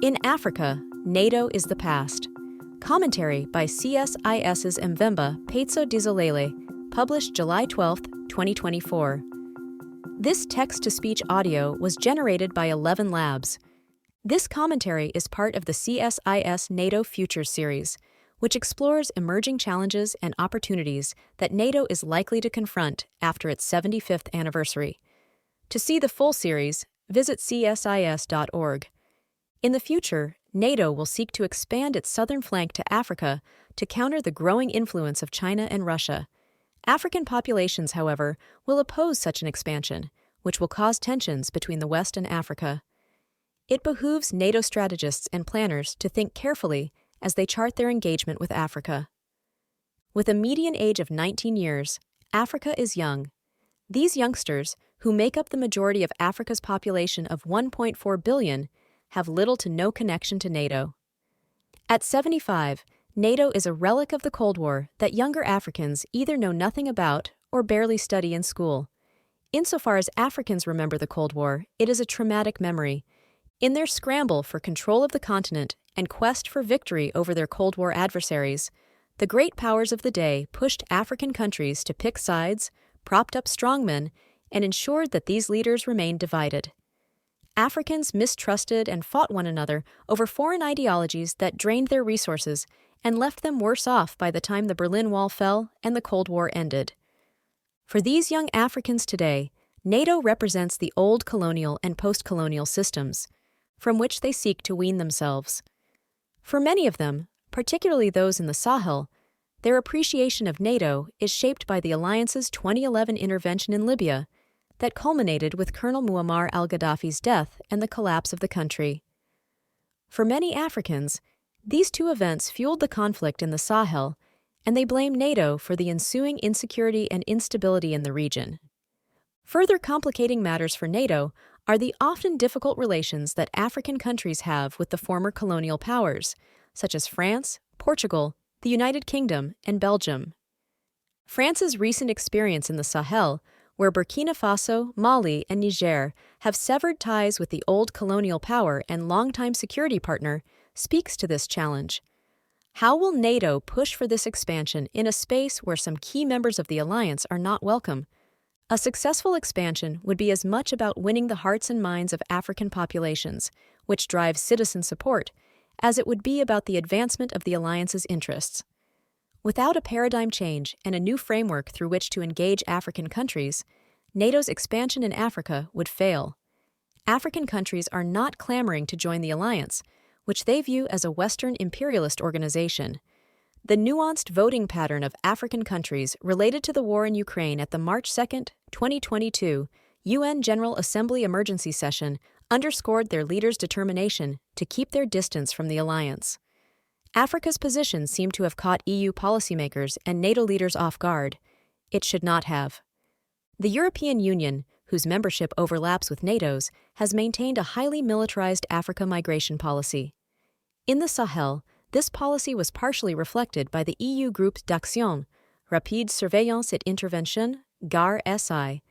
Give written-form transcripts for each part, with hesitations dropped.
In Africa, NATO is the past. Commentary by CSIS's Mvemba Peitso Dizolele, published July 12, 2024. This text-to-speech audio was generated by 11 Labs. This commentary is part of the CSIS NATO Futures series, which explores emerging challenges and opportunities that NATO is likely to confront after its 75th anniversary. To see the full series, visit csis.org. In the future, NATO will seek to expand its southern flank to Africa to counter the growing influence of China and Russia. African populations, however, will oppose such an expansion, which will cause tensions between the West and Africa. It behooves NATO strategists and planners to think carefully as they chart their engagement with Africa. With a median age of 19 years, Africa is young. These youngsters, who make up the majority of Africa's population of 1.4 billion, have little to no connection to NATO. At 75, NATO is a relic of the Cold War that younger Africans either know nothing about or barely study in school. Insofar as Africans remember the Cold War, it is a traumatic memory. In their scramble for control of the continent and quest for victory over their Cold War adversaries, the great powers of the day pushed African countries to pick sides, propped up strongmen, and ensured that these leaders remained divided. Africans mistrusted and fought one another over foreign ideologies that drained their resources and left them worse off by the time the Berlin Wall fell and the Cold War ended. For these young Africans today, NATO represents the old colonial and post-colonial systems, from which they seek to wean themselves. For many of them, particularly those in the Sahel, their appreciation of NATO is shaped by the alliance's 2011 intervention in Libya that culminated with Colonel Muammar al-Gaddafi's death and the collapse of the country. For many Africans, these two events fueled the conflict in the Sahel, and they blame NATO for the ensuing insecurity and instability in the region. Further complicating matters for NATO are the often difficult relations that African countries have with the former colonial powers, such as France, Portugal, the United Kingdom, and Belgium. France's recent experience in the Sahel, where Burkina Faso, Mali, and Niger have severed ties with the old colonial power and longtime security partner, speaks to this challenge. How will NATO push for this expansion in a space where some key members of the alliance are not welcome? A successful expansion would be as much about winning the hearts and minds of African populations, which drives citizen support, as it would be about the advancement of the alliance's interests. Without a paradigm change and a new framework through which to engage African countries, NATO's expansion in Africa would fail. African countries are not clamoring to join the alliance, which they view as a Western imperialist organization. The nuanced voting pattern of African countries related to the war in Ukraine at the March 2, 2022 UN General Assembly emergency session underscored their leaders' determination to keep their distance from the alliance. Africa's position seemed to have caught EU policymakers and NATO leaders off guard. It should not have. The European Union, whose membership overlaps with NATO's, has maintained a highly militarized Africa migration policy. In the Sahel, this policy was partially reflected by the EU group d'Action, Rapide Surveillance et Intervention, GAR-SI,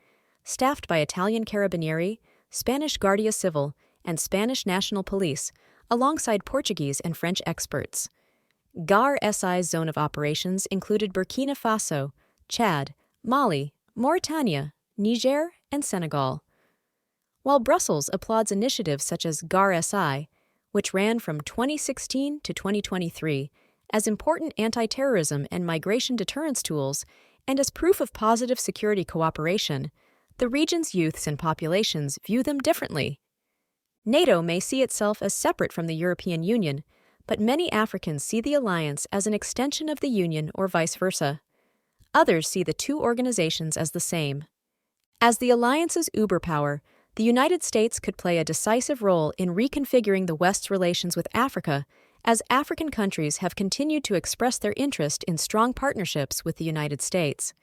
staffed by Italian Carabinieri, Spanish Guardia Civil, and Spanish National Police, alongside Portuguese and French experts. GAR-SI's zone of operations included Burkina Faso, Chad, Mali, Mauritania, Niger, and Senegal. While Brussels applauds initiatives such as GAR-SI, which ran from 2016 to 2023, as important anti-terrorism and migration deterrence tools and as proof of positive security cooperation, the region's youths and populations view them differently. NATO may see itself as separate from the European Union, but many Africans see the alliance as an extension of the Union or vice versa. Others see the two organizations as the same. As the alliance's uber power, the United States could play a decisive role in reconfiguring the West's relations with Africa, as African countries have continued to express their interest in strong partnerships with the United States.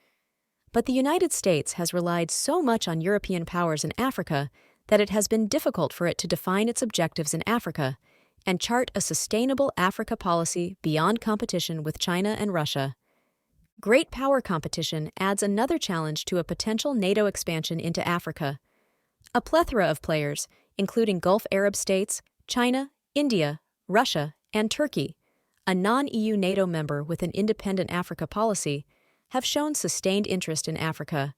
But the United States has relied so much on European powers in Africa that it has been difficult for it to define its objectives in Africa and chart a sustainable Africa policy beyond competition with China and Russia. Great power competition adds another challenge to a potential NATO expansion into Africa. A plethora of players, including Gulf Arab states, China, India, Russia, and Turkey, a non-EU NATO member with an independent Africa policy, have shown sustained interest in Africa.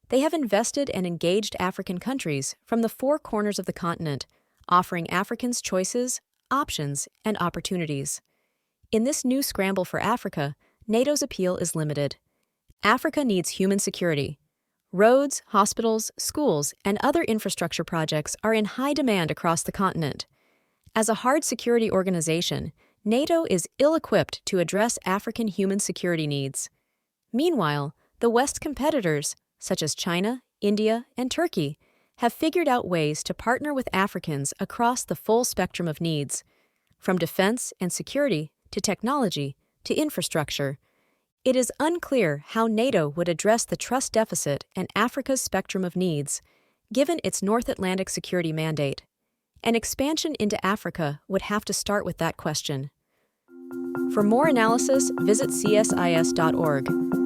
They have invested and engaged African countries from the four corners of the continent, offering Africans choices, options, and opportunities. In this new scramble for Africa, NATO's appeal is limited. Africa needs human security. Roads, hospitals, schools, and other infrastructure projects are in high demand across the continent. As a hard security organization, NATO is ill-equipped to address African human security needs. Meanwhile, the West's competitors, such as China, India, and Turkey, have figured out ways to partner with Africans across the full spectrum of needs, from defense and security to technology to infrastructure. It is unclear how NATO would address the trust deficit and Africa's spectrum of needs, given its North Atlantic security mandate. An expansion into Africa would have to start with that question. For more analysis, visit csis.org.